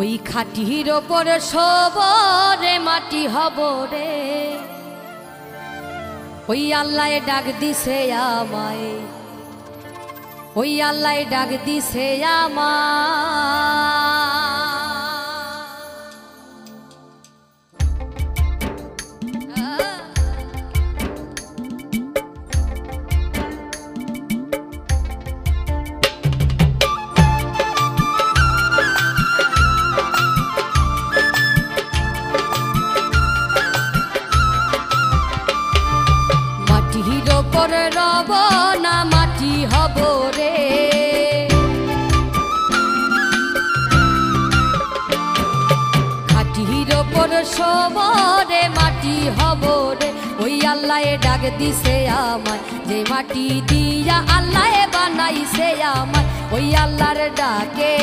ওই খাটির ওপর সবরে মাটি হব রে, ওই আল্লাহ ডাক দিছে আমায়, ওই আল্লাহ ডাক দিছে আমায়। মাটির ওপর রব না মাটি হব রে, খাটির ওপর সবরে মাটি হব রে, ওই আল্লাহ ডাক দিছে আমায়, যে মাটি দিয়া আল্লাহ বানাইছে আমায়, ওই আল্লাহর ডাকে